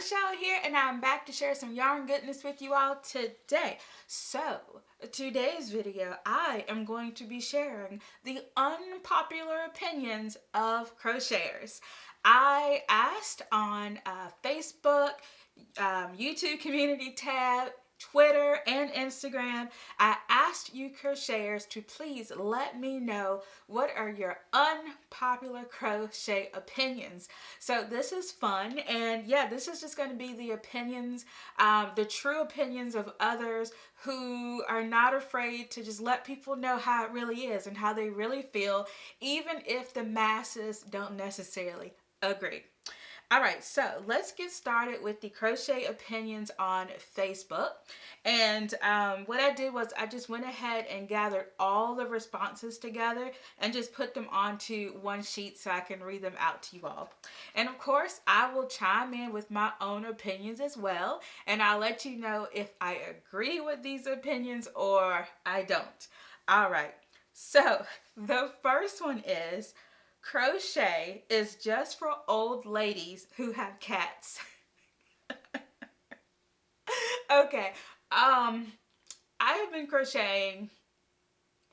Shawl here, and I'm back to share some yarn goodness with you all today. So, today's video, I am going to be sharing the unpopular opinions of crocheters. I asked on Facebook, YouTube community tab, Twitter, and Instagram. I asked you crocheters to please let me know what are your unpopular crochet opinions. So this is fun, and yeah, this is just going to be the opinions, the true opinions of others who are not afraid to just let people know how it really is and how they really feel, even if the masses don't necessarily agree. All right, so let's get started with the crochet opinions on Facebook. And what I did was I just went ahead and gathered all the responses together and just put them onto one sheet so I can read them out to you all. And of course, I will chime in with my own opinions as well, and I'll let you know if I agree with these opinions or I don't. All right, so the first one is, crochet is just for old ladies who have cats. Okay, I have been crocheting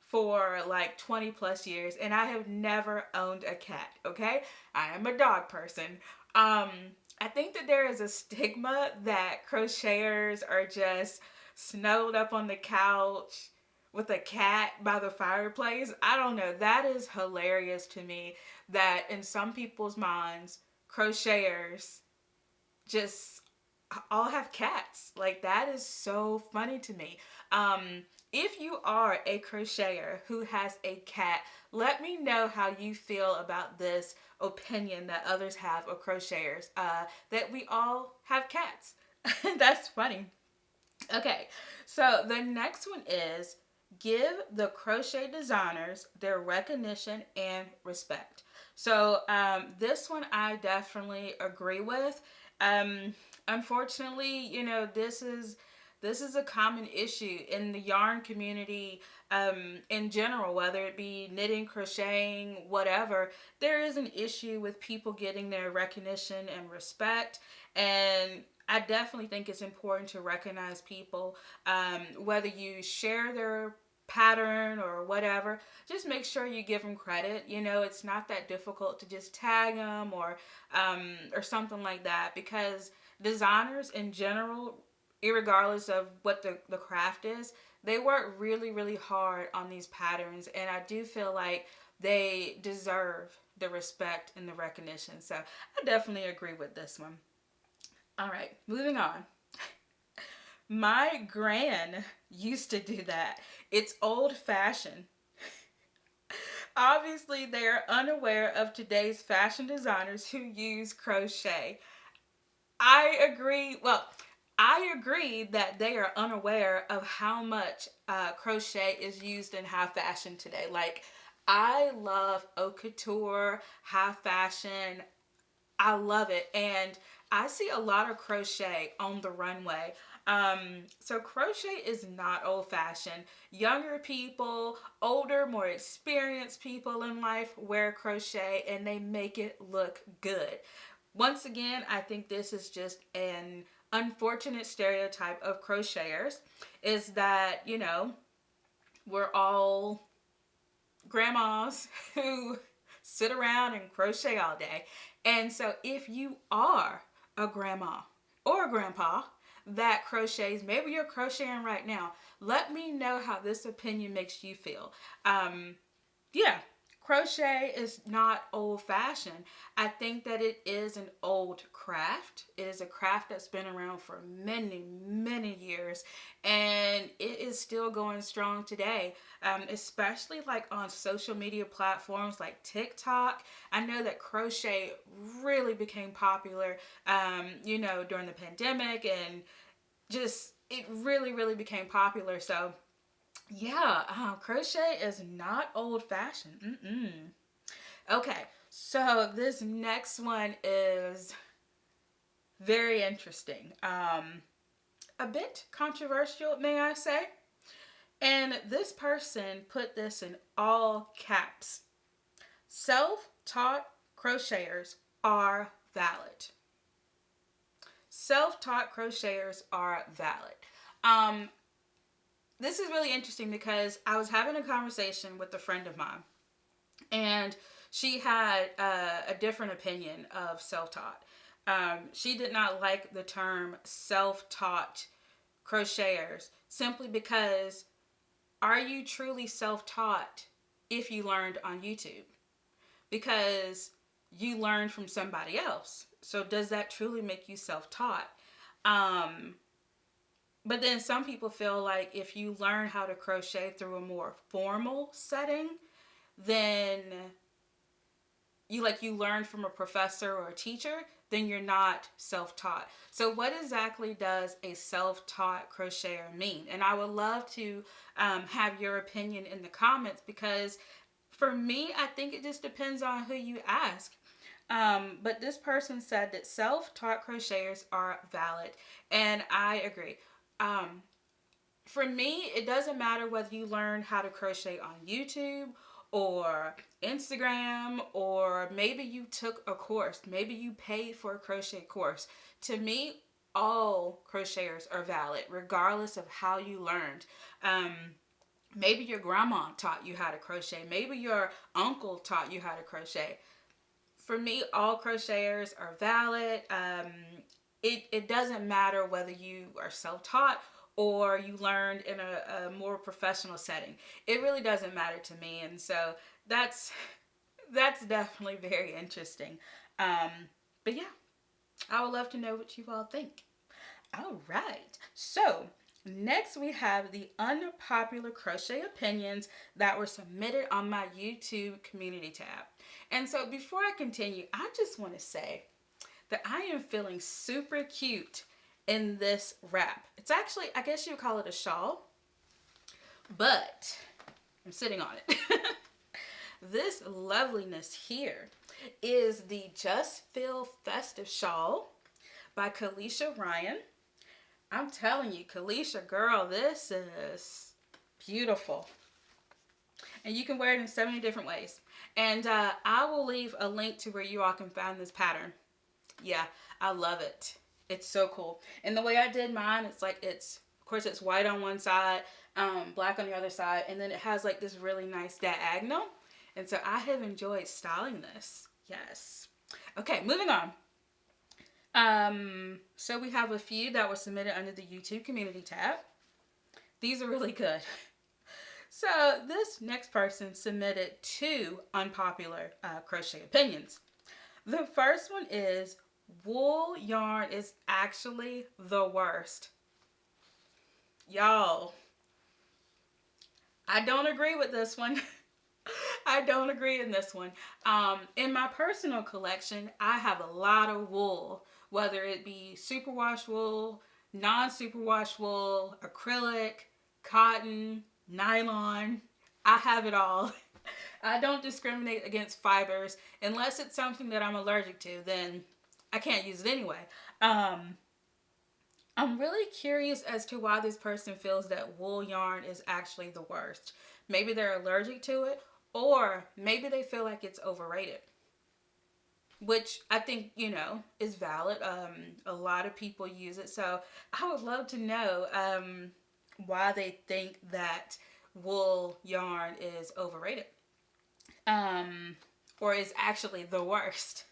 for like 20 plus years and I have never owned a cat, okay? I am a dog person. I think that there is a stigma that crocheters are just snuggled up on the couch with a cat by the fireplace. I don't know. That is hilarious to me that in some people's minds, crocheters just all have cats. Like, that is so funny to me. If you are a crocheter who has a cat, let me know how you feel about this opinion that others have of crocheters, that we all have cats. That's funny. Okay, so the next one is, give the crochet designers their recognition and respect. So this one I definitely agree with. Unfortunately, you know, this is a common issue in the yarn community, in general, whether it be knitting, crocheting, whatever. There is an issue with people getting their recognition and respect, and I definitely think it's important to recognize people, whether you share their pattern or whatever. Just make sure you give them credit. You know, it's not that difficult to just tag them or something like that, because designers in general, irregardless of what the craft is, they work really, really hard on these patterns, and I do feel like they deserve the respect and the recognition. So I definitely agree with this one. All right, moving on. My gran used to do that. It's old fashioned. Obviously, they are unaware of today's fashion designers who use crochet. I agree. Well, I agree that they are unaware of how much crochet is used in high fashion today. Like, I love haute couture, high fashion. I love it. And I see a lot of crochet on the runway. So crochet is not old fashioned. Younger people, older, more experienced people in life wear crochet and they make it look good. Once again, I think this is just an unfortunate stereotype of crocheters, is that, you know, we're all grandmas who sit around and crochet all day. And so if you are a grandma or a grandpa that crochets, maybe you're crocheting right now, let me know how this opinion makes you feel. Yeah, crochet is not old fashioned. I think that it is an old craft. It is a craft that's been around for many, many years, and it is still going strong today, especially like on social media platforms like TikTok. I know that crochet really became popular, you know, during the pandemic, and just it really, really became popular. So yeah, crochet is not old fashioned. Okay, so this next one is very interesting. A bit controversial, may I say. And this person put this in all caps. Self-taught crocheters are valid. self-taught crocheters are valid. Um, this is really interesting because I was having a conversation with a friend of mine, and she had a different opinion of self-taught. She did not like the term self-taught crocheters simply because, are you truly self-taught if you learned on YouTube? Because you learned from somebody else. So does that truly make you self-taught? Um, but then some people feel like if you learn how to crochet through a more formal setting, then you learn from a professor or a teacher, then you're not self-taught. So what exactly does a self-taught crocheter mean? And I would love to have your opinion in the comments, because for me, I think it just depends on who you ask. But this person said that self-taught crocheters are valid, and I agree. Um, for me, it doesn't matter whether you learn how to crochet on YouTube or Instagram, or maybe you took a course, maybe you paid for a crochet course. To me, all crocheters are valid, regardless of how you learned. Um, Maybe your grandma taught you how to crochet, maybe your uncle taught you how to crochet. For me, all crocheters are valid. It doesn't matter whether you are self-taught or you learned in a more professional setting. It really doesn't matter to me, and so that's that's definitely very interesting. Um, but yeah, I would love to know what you all think. All right, so next we have the unpopular crochet opinions that were submitted on my YouTube community tab. And so before I continue, I just want to say that I am feeling super cute in this wrap. It's actually, I guess you would call it a shawl, but I'm sitting on it. This loveliness here is the Just Feel Festive Shawl by Kalisha Ryan. I'm telling you, Kalisha, girl, this is beautiful. And you can wear it in so many different ways. And I will leave a link to where you all can find this pattern. Yeah, I love it. It's so cool. And the way I did mine, it's like, of course, it's white on one side, black on the other side, and then it has like this really nice diagonal. And so I have enjoyed styling this. Yes. Okay, moving on. So we have a few that were submitted under the YouTube community tab. These are really good. So this next person submitted two unpopular crochet opinions. The first one is, wool yarn is actually the worst. Y'all, I don't agree with this one. I don't agree in this one. In my personal collection, I have a lot of wool, whether it be superwash wool, non-superwash wool, acrylic, cotton, nylon. I have it all. I don't discriminate against fibers unless it's something that I'm allergic to, then I can't use it anyway. I'm really curious as to why this person feels that wool yarn is actually the worst. Maybe they're allergic to it, or maybe they feel like it's overrated, which I think, is valid. A lot of people use it. So I would love to know why they think that wool yarn is overrated, or is actually the worst.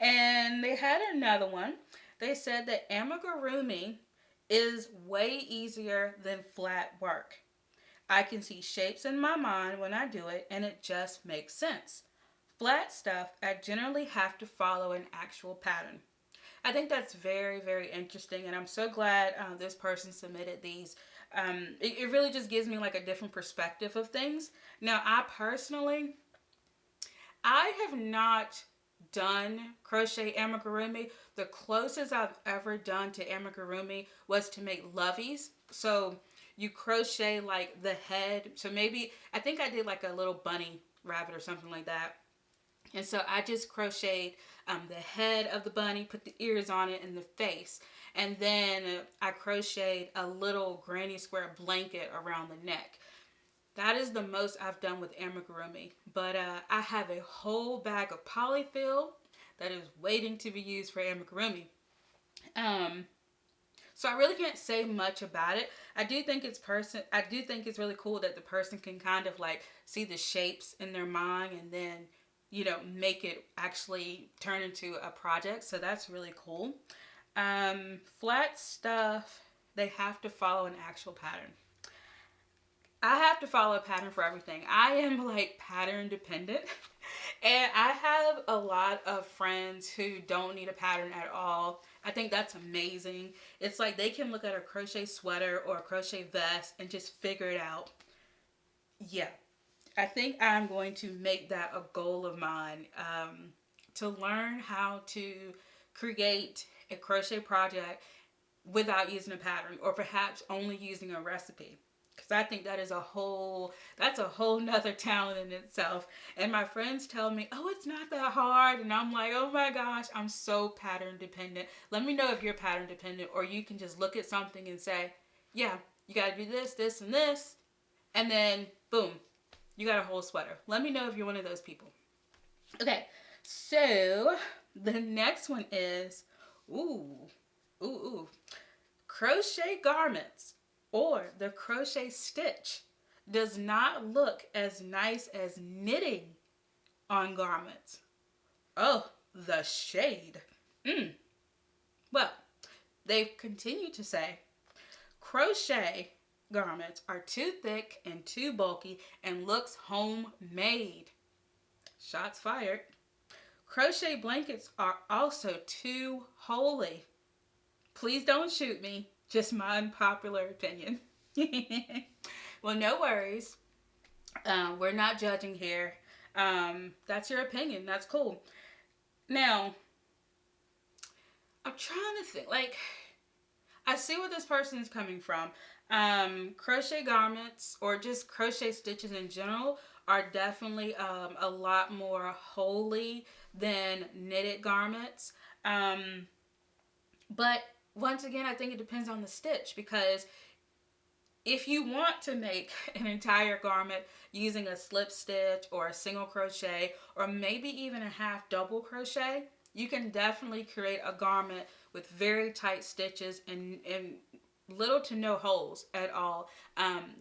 And they had another one. They said that amigurumi is way easier than flat work. I can see shapes in my mind when I do it, and it just makes sense. Flat stuff, I generally have to follow an actual pattern. I think that's very, very interesting, and I'm so glad this person submitted these. It really just gives me like a different perspective of things. Now, I have not done crochet amigurumi. The closest I've ever done to amigurumi was to make loveys. So you crochet like the head. So maybe, I think I did like a little bunny rabbit or something like that. And so I just crocheted the head of the bunny, put the ears on it, and the face. And then I crocheted a little granny square blanket around the neck. That is the most I've done with amigurumi. But I have a whole bag of polyfill that is waiting to be used for amigurumi. So I really can't say much about it. I do think it's really cool that the person can kind of like see the shapes in their mind and then, make it actually turn into a project. So that's really cool. Flat stuff, they have to follow an actual pattern. I have to follow a pattern for everything. I am like pattern dependent. And I have a lot of friends who don't need a pattern at all. I think that's amazing. It's like they can look at a crochet sweater or a crochet vest and just figure it out. Yeah, I think I'm going to make that a goal of mine, to learn how to create a crochet project without using a pattern, or perhaps only using a recipe, because I think that's a whole nother talent in itself. And my friends tell me, oh, it's not that hard, and I'm like, oh my gosh, I'm so pattern dependent. Let me know if you're pattern dependent, or you can just look at something and say, yeah, you got to do this and this, and then boom, you got a whole sweater. Let me know if you're one of those people. Okay, so the next one is, ooh, ooh, ooh, crochet garments or the crochet stitch does not look as nice as knitting on garments. Oh, the shade. Well, they've continued to say crochet garments are too thick and too bulky and looks homemade. Shots fired. Crochet blankets are also too holey. Please don't shoot me. Just my unpopular opinion. Well, no worries. We're not judging here. That's your opinion. That's cool. Now, I'm trying to think. Like, I see where this person is coming from. Crochet garments or just crochet stitches in general are definitely a lot more holey than knitted garments. But once again, I think it depends on the stitch, because if you want to make an entire garment using a slip stitch or a single crochet or maybe even a half double crochet, you can definitely create a garment with very tight stitches and little to no holes at all.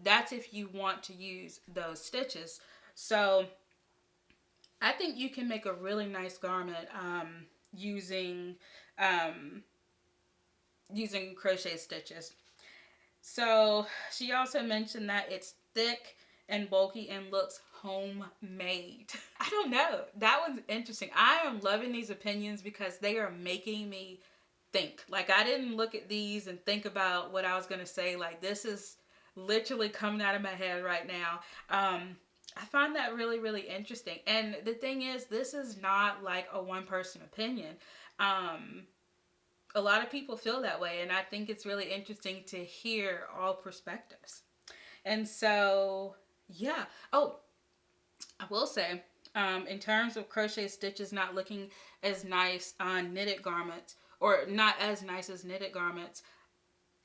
That's if you want to use those stitches. So I think you can make a really nice garment using crochet stitches. So she also mentioned that it's thick and bulky and looks homemade. I don't know. That one's interesting. I am loving these opinions because they are making me think. Like, I didn't look at these and think about what I was going to say. Like, this is literally coming out of my head right now. I find that really, really interesting. And the thing is, this is not like a one person opinion. A lot of people feel that way, and I think it's really interesting to hear all perspectives. And so, yeah. Oh, I will say, in terms of crochet stitches not looking as nice on knitted garments, or not as nice as knitted garments,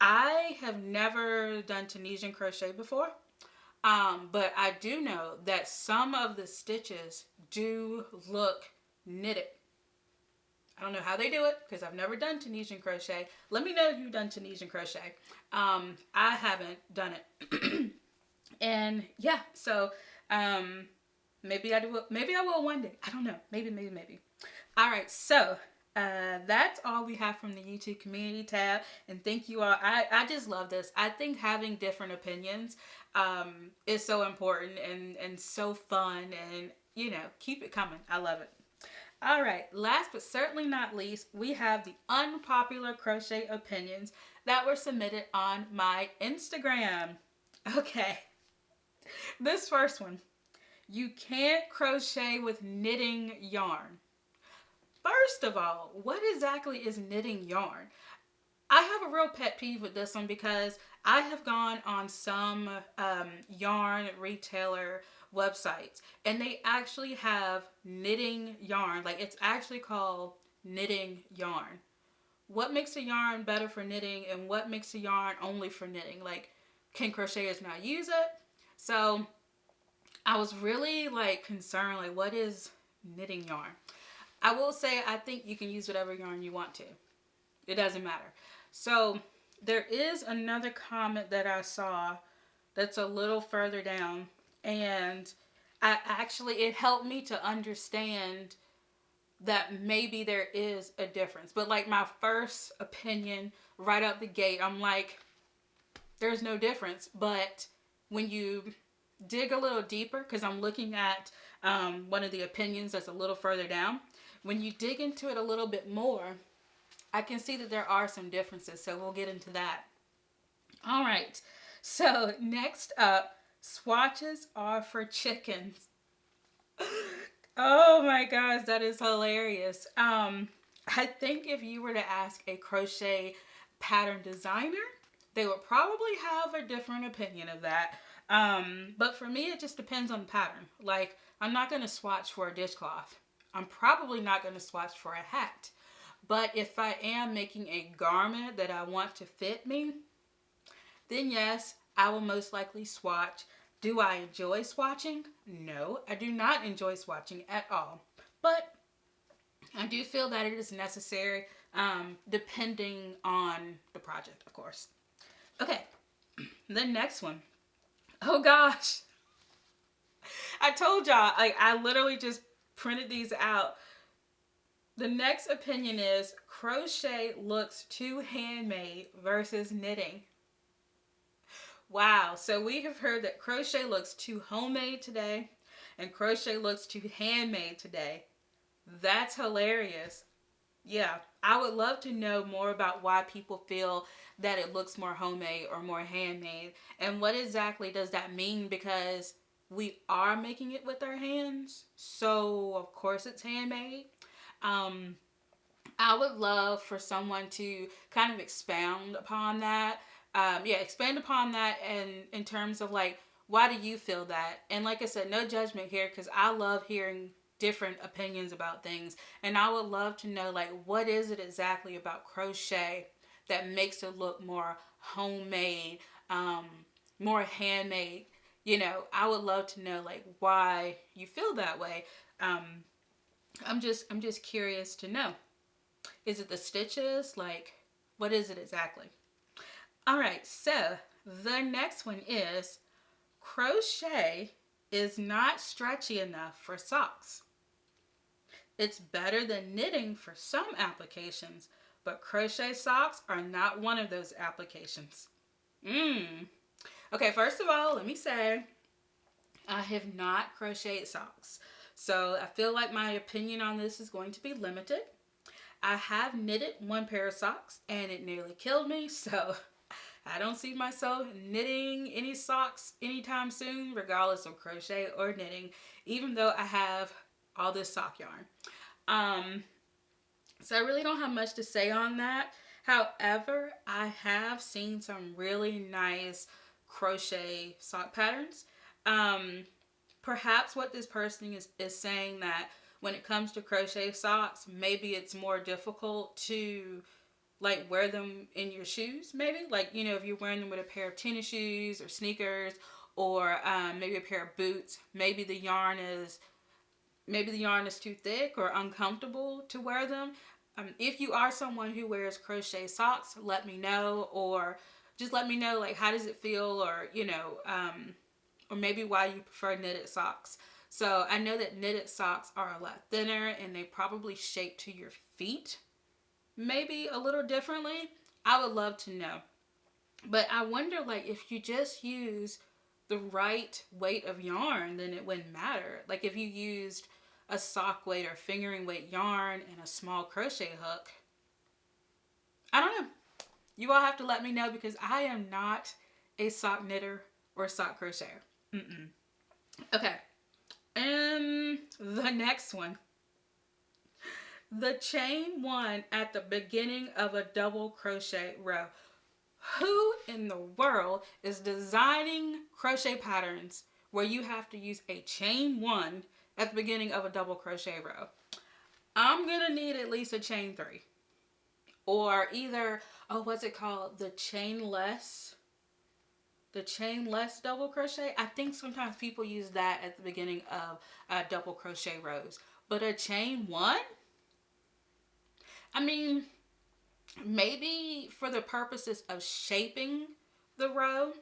I have never done Tunisian crochet before. But I do know that some of the stitches do look knitted. I don't know how they do it because I've never done Tunisian crochet. Let me know if you've done Tunisian crochet. I haven't done it. And yeah, so maybe I do. Maybe I will one day. I don't know. Maybe. All right, so that's all we have from the YouTube community tab. And thank you all. I just love this. I think having different opinions is so important and so fun. And, keep it coming. I love it. All right, last but certainly not least, we have the unpopular crochet opinions that were submitted on my Instagram. Okay, this first one. You can't crochet with knitting yarn. First of all, what exactly is knitting yarn? I have a real pet peeve with this one because I have gone on some yarn retailer websites and they actually have knitting yarn. Like, it's actually called knitting yarn. What makes a yarn better for knitting and what makes a yarn only for knitting? Like, can crocheters not use it? So I was really concerned, what is knitting yarn? I will say I think you can use whatever yarn you want to. It doesn't matter. So there is another comment that I saw that's a little further down, and it helped me to understand that maybe there is a difference. But like my first opinion right out the gate, I'm like, there's no difference. But when you dig a little deeper, because I'm looking at one of the opinions that's a little further down, when you dig into it a little bit more, I can see that there are some differences. So we'll get into that. All right. So next up, swatches are for chickens. Oh my gosh, that is hilarious. I think if you were to ask a crochet pattern designer, they would probably have a different opinion of that. But for me, it just depends on the pattern. Like, I'm not going to swatch for a dishcloth. I'm probably not going to swatch for a hat. But if I am making a garment that I want to fit me, then yes, I will most likely swatch. Do I enjoy swatching? No, I do not enjoy swatching at all. But I do feel that it is necessary, depending on the project, of course. Okay, the next one. Oh gosh. I told y'all, I literally just printed these out. The next opinion is crochet looks too handmade versus knitting. Wow, so we have heard that crochet looks too homemade today and crochet looks too handmade today. That's hilarious. Yeah, I would love to know more about why people feel that it looks more homemade or more handmade, and what exactly does that mean, because we are making it with our hands, so of course it's handmade. Um, I would love for someone to kind of expound upon that. Yeah, expand upon that, and in terms of like, why do you feel that? And like I said, no judgment here, because I love hearing different opinions about things, and I would love to know, like, what is it exactly about crochet that makes it look more homemade, um, more handmade. I would love to know, like, why you feel that way. Um, I'm just curious to know. Is it the stitches? Like, what is it exactly? All right, so the next one is crochet is not stretchy enough for socks. It's better than knitting for some applications, but crochet socks are not one of those applications. Okay, first of all, let me say I have not crocheted socks. So I feel like my opinion on this is going to be limited. I have knitted one pair of socks and it nearly killed me, so I don't see myself knitting any socks anytime soon, regardless of crochet or knitting, even though I have all this sock yarn. So I really don't have much to say on that. However, I have seen some really nice crochet sock patterns. Perhaps what this person is saying, that when it comes to crochet socks, maybe it's more difficult to like wear them in your shoes, maybe, like, if you're wearing them with a pair of tennis shoes or sneakers, or maybe a pair of boots, maybe the yarn is too thick or uncomfortable to wear them. If you are someone who wears crochet socks, let me know, or just let me know, like, how does it feel, or or maybe why you prefer knitted socks. So I know that knitted socks are a lot thinner and they probably shape to your feet maybe a little differently. I would love to know. But I wonder, like, if you just use the right weight of yarn, then it wouldn't matter. Like, if you used a sock weight or fingering weight yarn and a small crochet hook, I don't know. You all have to let me know, because I am not a sock knitter or sock crocheter. Okay. And the next one. The chain one at the beginning of a double crochet row. Who in the world is designing crochet patterns where you have to use a chain one at the beginning of a double crochet row? I'm going to need at least a chain three. Or either, what's it called? The chainless double crochet. I think sometimes people use that at the beginning of double crochet rows. But a chain one? I mean, Maybe for the purposes of shaping the row,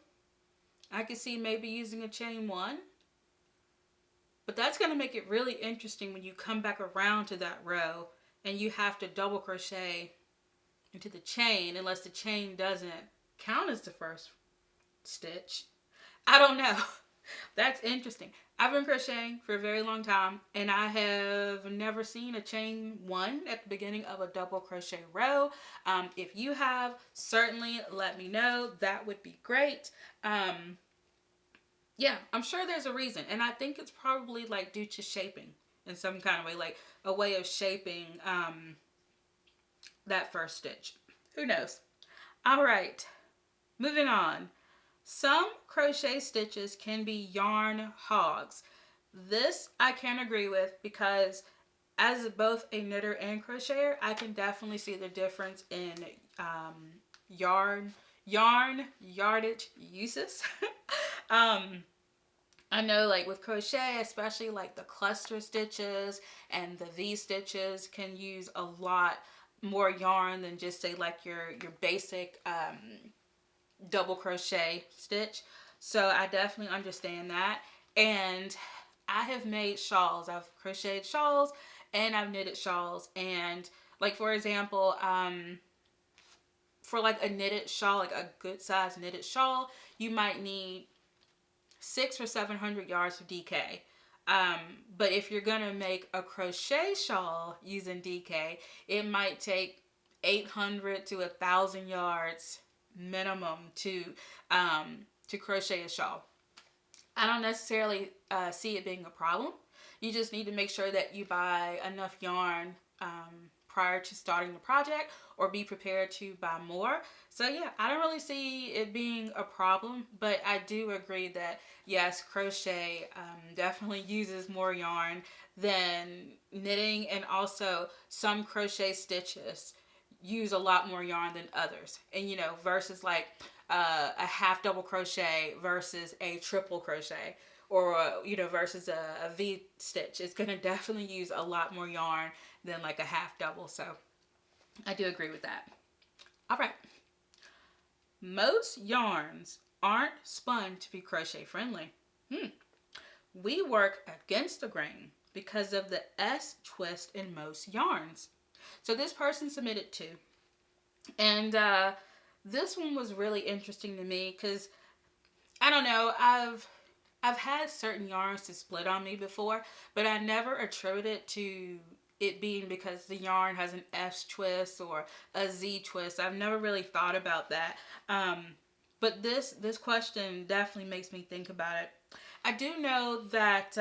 I could see maybe using a chain one. But that's going to make it really interesting when you come back around to that row and you have to double crochet into the chain unless the chain doesn't count as the first stitch. I don't know. That's interesting. I've been crocheting for a very long time and I have never seen a chain one at the beginning of a double crochet row. If you have, certainly let me know. That would be great. Yeah, I'm sure there's a reason. And I think it's probably like due to shaping in some kind of way, like a way of shaping that first stitch. Who knows? All right, moving on. Some crochet stitches can be yarn hogs. This I can agree with because as both a knitter and crocheter, I can definitely see the difference in yarn yardage uses. I know like with crochet, especially like the cluster stitches and the V stitches can use a lot more yarn than just say like your basic double crochet stitch. So I definitely understand that. And I have made shawls. I've crocheted shawls and I've knitted shawls. And like for example, for like a knitted shawl, like a good size knitted shawl, you might need 600 or 700 yards of DK. But if you're gonna make a crochet shawl using DK, it might take 800 to 1,000 yards minimum to crochet a shawl. I don't necessarily see it being a problem. You just need to make sure that you buy enough yarn prior to starting the project or be prepared to buy more. So yeah, I don't really see it being a problem, but I do agree that yes, crochet definitely uses more yarn than knitting, and also some crochet stitches use a lot more yarn than others. And you know, versus like a half double crochet versus a triple crochet, or you know, versus a V stitch, it's gonna definitely use a lot more yarn than like a half double. So I do agree with that. All right, most yarns aren't spun to be crochet friendly. We work against the grain because of the S twist in most yarns. So this person submitted two, and this one was really interesting to me because I don't know, I've had certain yarns to split on me before, but I never attributed it to it being because the yarn has an S twist or a Z twist. I've never really thought about that. But this question definitely makes me think about it. I do know that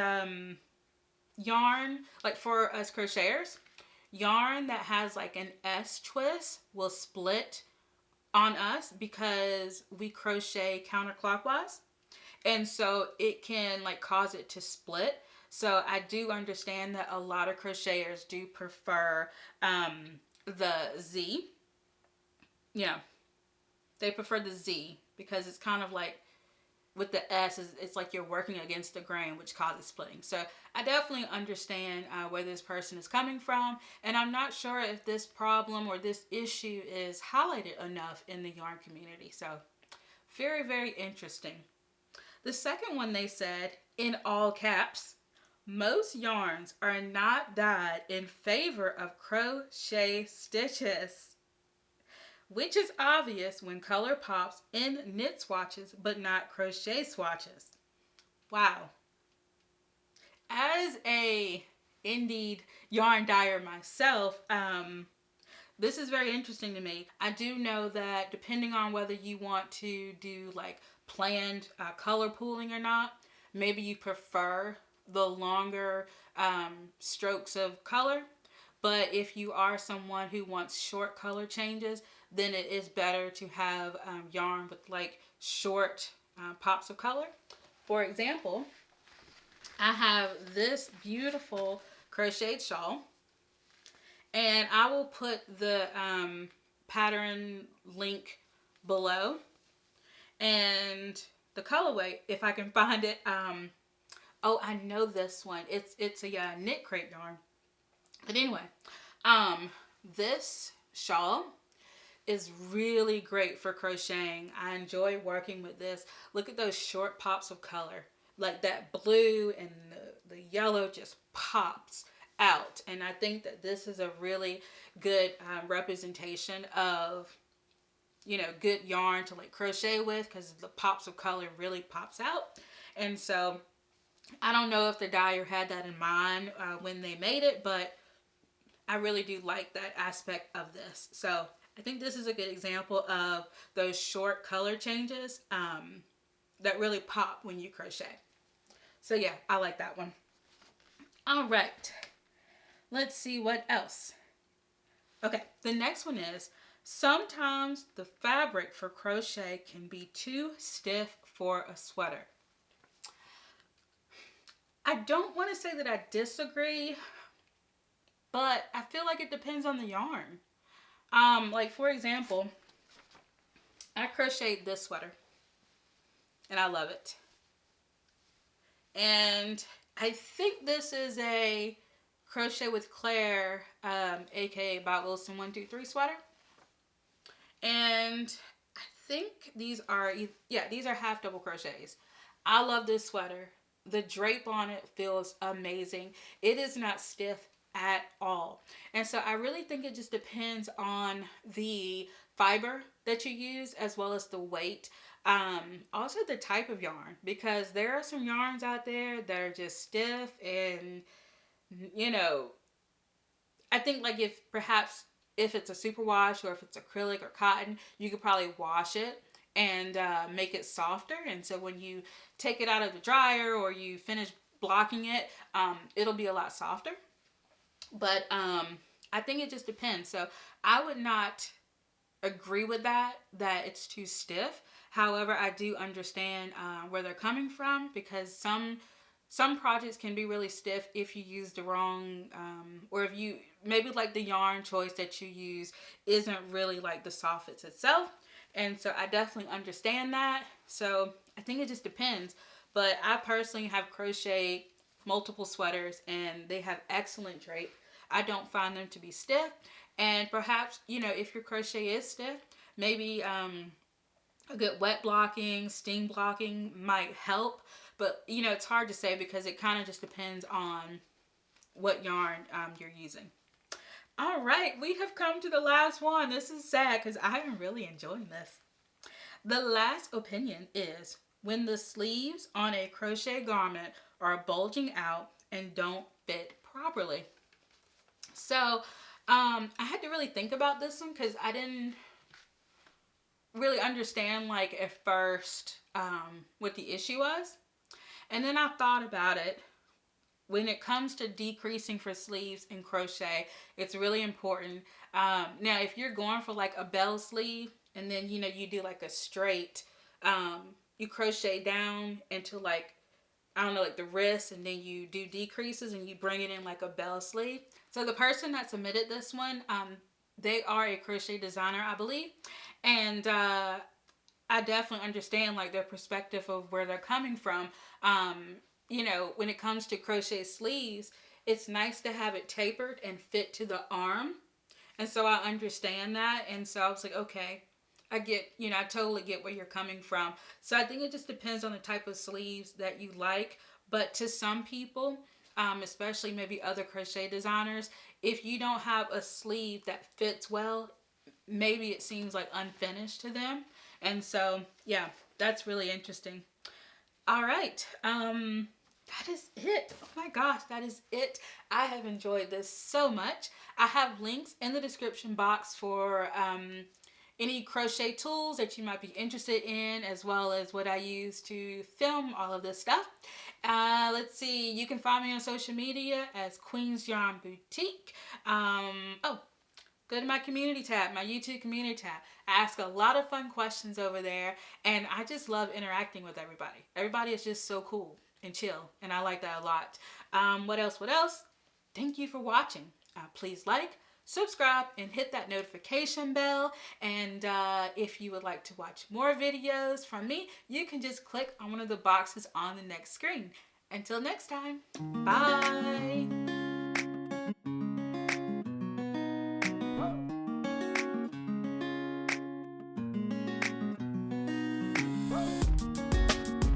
yarn, like for us crocheters, yarn that has like an S twist will split on us because we crochet counterclockwise, and so it can like cause it to split. So I do understand that a lot of crocheters do prefer the Z. Yeah, they prefer the Z because it's kind of like with the S, it's like you're working against the grain, which causes splitting. So I definitely understand where this person is coming from, and I'm not sure if this problem or this issue is highlighted enough in the yarn community. So very, very interesting. The second one, they said in all caps, most yarns are not dyed in favor of crochet stitches, which is obvious when color pops in knit swatches but not crochet swatches. Wow. As a indeed yarn dyer myself, this is very interesting to me. I do know that depending on whether you want to do like planned color pooling or not, maybe you prefer the longer strokes of color. But if you are someone who wants short color changes, then it is better to have yarn with like short pops of color. For example, I have this beautiful crocheted shawl, and I will put the pattern link below, and the colorway, if I can find it. Oh, I know this one. It's a KnitCrate yarn. But anyway, this shawl is really great for crocheting. I enjoy working with this. Look at those short pops of color. Like that blue and the yellow just pops out. And I think that this is a really good representation of, you know, good yarn to like crochet with, because the pops of color really pops out. And so I don't know if the dyer had that in mind when they made it, but I really do like that aspect of this. So I think this is a good example of those short color changes that really pop when you crochet. So yeah, I like that one. All right, let's see what else. Okay, the next one is, sometimes the fabric for crochet can be too stiff for a sweater. I don't want to say that I disagree, but I feel like it depends on the yarn. Like for example, I crocheted this sweater and I love it. And I think this is a Crochet with Claire, aka Bob Wilson 123 sweater. And I think these are, yeah, these are half double crochets. I love this sweater. The drape on it feels amazing. It is not stiff at all. And so I really think it just depends on the fiber that you use, as well as the weight. Also the type of yarn, because there are some yarns out there that are just stiff, and you know, I think like if it's a superwash, or if it's acrylic or cotton, you could probably wash it and make it softer. And so when you take it out of the dryer or you finish blocking it, it'll be a lot softer. But I think it just depends. So I would not agree with that it's too stiff. However, I do understand where they're coming from, because some projects can be really stiff if you use the wrong, or if you, maybe like the yarn choice that you use isn't really like the soffits itself. And so I definitely understand that. So I think it just depends. But I personally have crocheted multiple sweaters and they have excellent drape. I don't find them to be stiff. And perhaps, you know, if your crochet is stiff, maybe a good wet blocking, steam blocking might help. But, you know, it's hard to say, because it kind of just depends on what yarn you're using. All right, we have come to the last one. This is sad because I am really enjoying this. The last opinion is when the sleeves on a crochet garment are bulging out and don't fit properly. So I had to really think about this one, because I didn't really understand like at first what the issue was. And then I thought about it. When it comes to decreasing for sleeves in crochet, it's really important. Now, if you're going for like a bell sleeve, and then, you know, you do like a straight, you crochet down into like, I don't know, like the wrist, and then you do decreases and you bring it in like a bell sleeve. So the person that submitted this one, they are a crochet designer, I believe. And I definitely understand like their perspective of where they're coming from. You know, when it comes to crochet sleeves, it's nice to have it tapered and fit to the arm. And so I understand that. And so I was like, okay, I get, you know, I totally get where you're coming from. So I think it just depends on the type of sleeves that you like. But to some people, especially maybe other crochet designers, if you don't have a sleeve that fits well, maybe it seems like unfinished to them. And so, yeah, that's really interesting. All right. That is it. Oh my gosh, that is it. I have enjoyed this so much. I have links in the description box for any crochet tools that you might be interested in, as well as what I use to film all of this stuff. Let's see, you can find me on social media as Queen's Yarn Boutique. Go to my community tab, my YouTube community tab. I ask a lot of fun questions over there, and I just love interacting with everybody. Everybody is just so cool and chill, and I like that a lot. What else? Thank you for watching. Please like, subscribe, and hit that notification bell. And if you would like to watch more videos from me, you can just click on one of the boxes on the next screen. Until next time, bye!